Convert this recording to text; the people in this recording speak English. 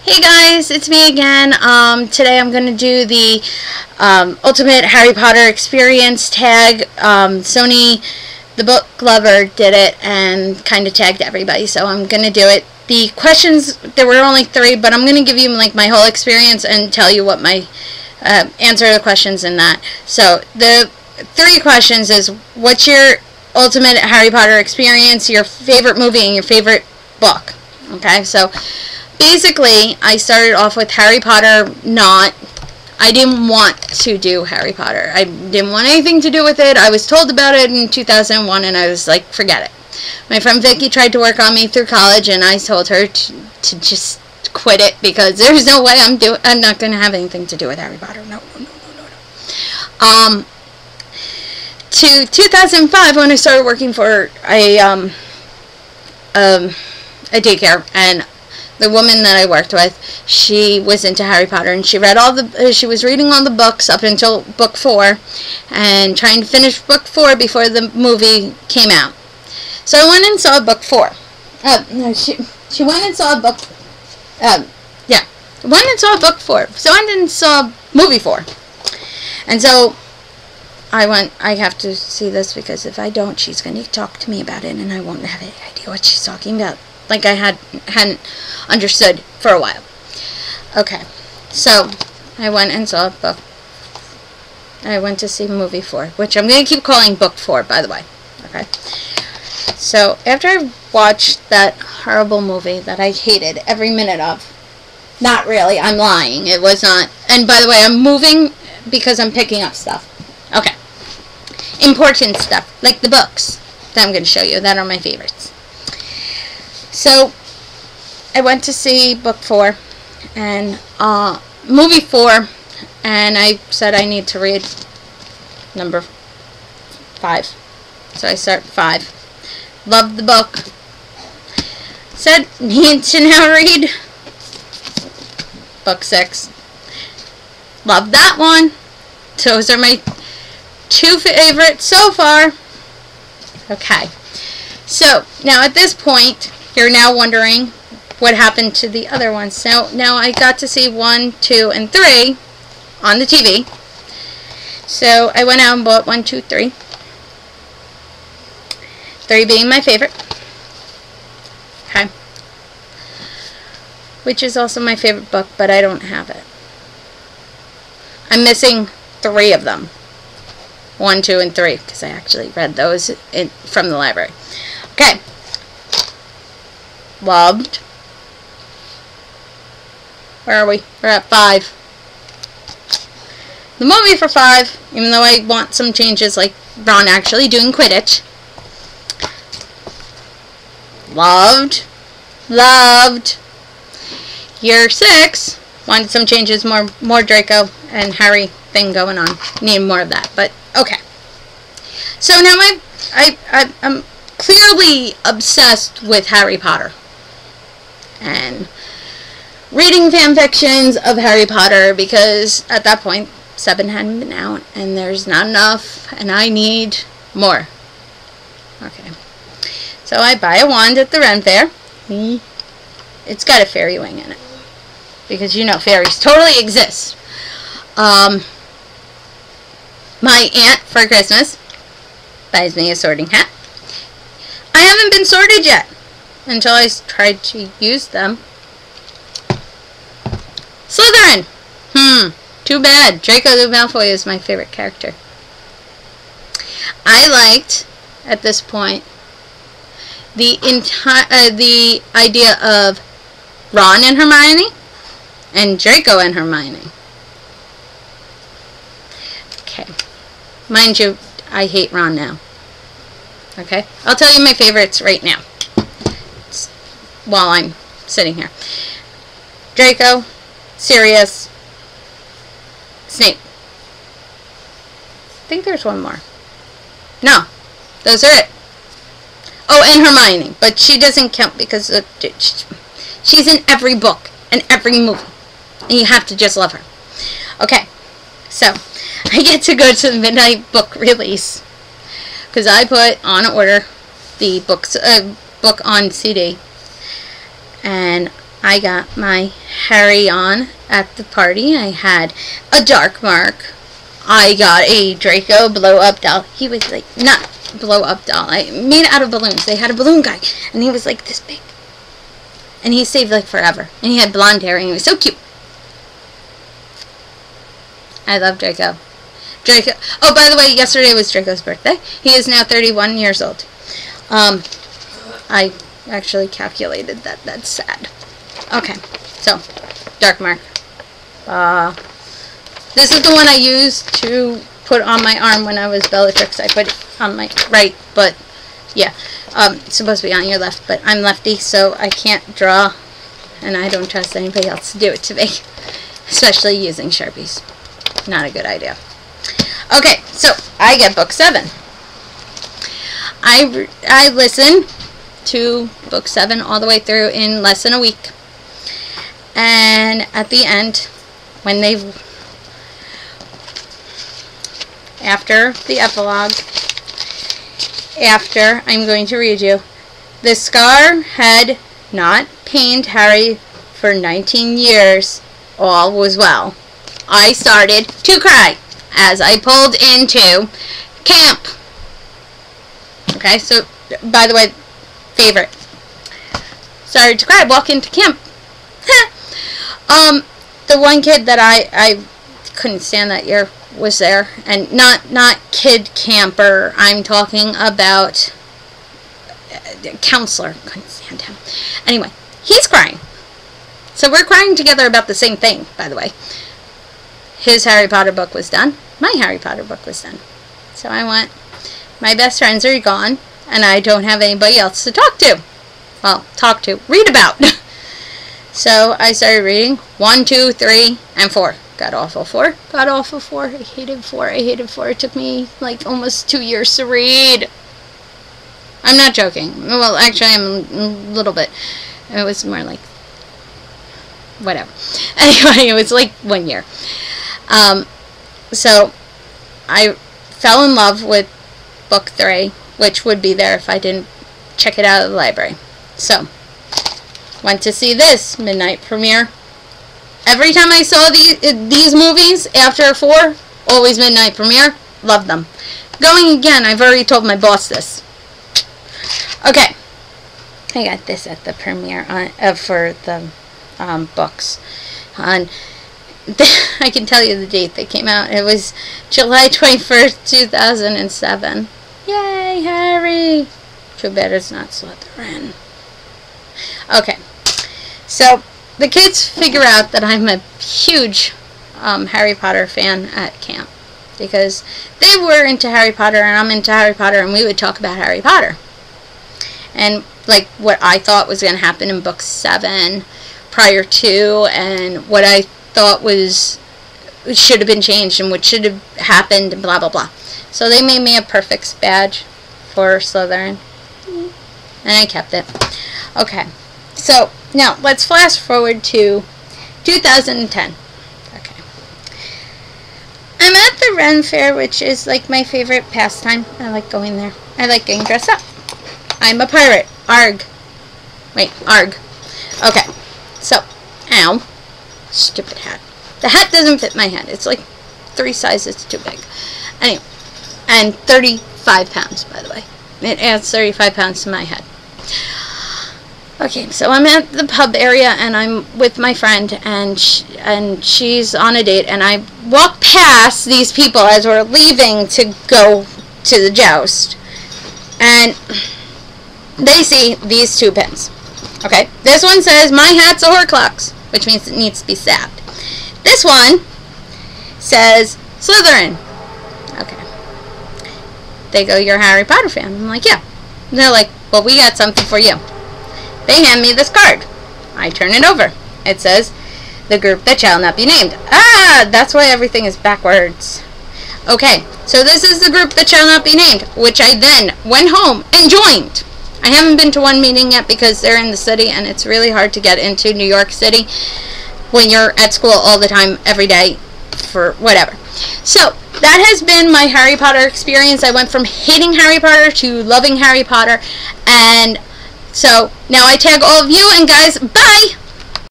Hey guys, it's me again. Today I'm going to do the Ultimate Harry Potter Experience tag. Sonythebooklover did it and kind of tagged everybody, so I'm going to do it. The questions, there were only 3, but I'm going to give you like my whole experience and tell you what my answer to the questions in that. So the 3 questions is, what's your Ultimate Harry Potter experience, your favorite movie, and your favorite book? Okay, so basically, I started off with Harry Potter. I didn't want to do Harry Potter. I didn't want anything to do with it. I was told about it in 2001, and I was like, forget it. My friend Vicky tried to work on me through college, and I told her to just quit it because there's no way I'm not going to have anything to do with Harry Potter. No. To 2005, when I started working for a daycare, and the woman that I worked with, she was into Harry Potter, and she was reading all the books up until book 4, and trying to finish book 4 before the movie came out. So I went and saw book 4. She went and saw book. Went and saw book 4. So I went and saw movie 4, and so I have to see this, because if I don't, she's going to talk to me about it, and I won't have any idea what she's talking about. Like I hadn't understood for a while. Okay, so I went and saw book. I went to see movie 4, which I'm going to keep calling book 4, by the way. Okay, so after I watched that horrible movie that I hated every minute of, not really, I'm lying, it was not, and by the way, I'm moving because I'm picking up stuff. Okay, important stuff, like the books that I'm going to show you, that are my favorites. So, I went to see book 4 and movie 4, and I said I need to read number 5. So I start 5. Loved the book. Said need to now read book 6. Loved that one. Those are my 2 favorites so far. Okay. So, now at this point, you're now wondering what happened to the other ones. So now I got to see 1, 2, and 3 on the TV. So I went out and bought 1, 2, 3. 3 being my favorite. Okay. Which is also my favorite book, but I don't have it. I'm missing 3 of them. 1, 2, and 3, because I actually read those from the library. Okay. Loved. Where are we? We're at 5. The movie for 5, even though I want some changes, like Ron actually doing Quidditch. Loved. Year 6, wanted some changes, more Draco and Harry thing going on. Need more of that, but okay. So now I'm clearly obsessed with Harry Potter. And reading fan fictions of Harry Potter, because at that point 7 hadn't been out and there's not enough and I need more. Okay, so I buy a wand at the Ren Fair. It's got a fairy wing in it, because you know fairies totally exist. My aunt for Christmas buys me a sorting hat. I haven't been sorted yet until I tried to use them. Slytherin! Too bad. Draco Malfoy is my favorite character. I liked, at this point, the idea of Ron and Hermione, and Draco and Hermione. Okay. Mind you, I hate Ron now. Okay? I'll tell you my favorites right now, while I'm sitting here. Draco, Sirius, Snape. I think there's one more. No, those are it. Oh, and Hermione, but she doesn't count because she's in every book and every movie, and you have to just love her. Okay, so I get to go to the midnight book release, because I put on order the book on CD, and I got my Harry on at the party. I had a Dark Mark. I got a Draco blow-up doll. He was like, not blow-up doll. I made it out of balloons. They had a balloon guy, and he was like this big. And he saved like forever. And he had blonde hair, and he was so cute. I love Draco. Draco. Oh, by the way, yesterday was Draco's birthday. He is now 31 years old. I actually calculated that. That's sad. Okay, so Dark Mark. This is the one I used to put on my arm when I was Bellatrix. I put it on my right, but yeah, it's supposed to be on your left, but I'm lefty, so I can't draw, and I don't trust anybody else to do it to me, especially using Sharpies. Not a good idea. Okay, so I get book 7. I listen to book 7 all the way through in less than a week. And at the end, when after the epilogue, I'm going to read you, the scar had not pained Harry for 19 years. All was well. I started to cry as I pulled into camp. Okay, so, by the way, favorite. Started to cry, walk into camp. The one kid that I couldn't stand that year was there, and not kid camper. I'm talking about counselor. Couldn't stand him. Anyway, he's crying. So we're crying together about the same thing, by the way. His Harry Potter book was done. My Harry Potter book was done. So I went, my best friends are gone, and I don't have anybody else to talk to. Well, read about. So I started reading 1, 2, 3, and 4. Got off of 4. Got off of 4. I hated 4. I hated 4. It took me like almost 2 years to read. I'm not joking. Well, actually, I'm a little bit. It was more like whatever. Anyway, it was like 1 year. So I fell in love with book 3, which would be there if I didn't check it out of the library. So went to see this midnight premiere. Every time I saw these movies after 4, always midnight premiere. Loved them. Going again, I've already told my boss this. Okay, I got this at the premiere for the books. I can tell you the date they came out. It was July 21st, 2007. Yay, Harry! Too bad it's not Slytherin. Okay, so the kids figure out that I'm a huge Harry Potter fan at camp, because they were into Harry Potter and I'm into Harry Potter, and we would talk about Harry Potter and like what I thought was going to happen in book 7 prior to, and what I thought should have been changed and what should have happened, and blah blah blah. So they made me a perfect badge for Slytherin, and I kept it. Okay, so now let's flash forward to 2010. Okay, I'm at the Ren Fair, which is like my favorite pastime. I like going there. I like getting dressed up. I'm a pirate. Arg. Wait, arg. Okay, so, ow. Stupid hat. The hat doesn't fit my head. It's like 3 sizes too big. Anyway, and 35 pounds, by the way. It adds 35 pounds to my head. Okay, so I'm at the pub area, and I'm with my friend, and she's on a date, and I walk past these people as we're leaving to go to the joust, and they see these 2 pins. Okay, this one says, "My hat's a Horcrux," which means it needs to be stabbed. This one says, "Slytherin." Okay. They go, "You're a Harry Potter fan?" I'm like, "Yeah." And they're like, "Well, we got something for you." They hand me this card. I turn it over. It says, "The group that shall not be named." Ah, that's why everything is backwards. Okay, so this is the group that shall not be named, which I then went home and joined. I haven't been to one meeting yet because they're in the city, and it's really hard to get into New York City when you're at school all the time, every day, for whatever. So, that has been my Harry Potter experience. I went from hating Harry Potter to loving Harry Potter, and so now I tag all of you, and guys, bye!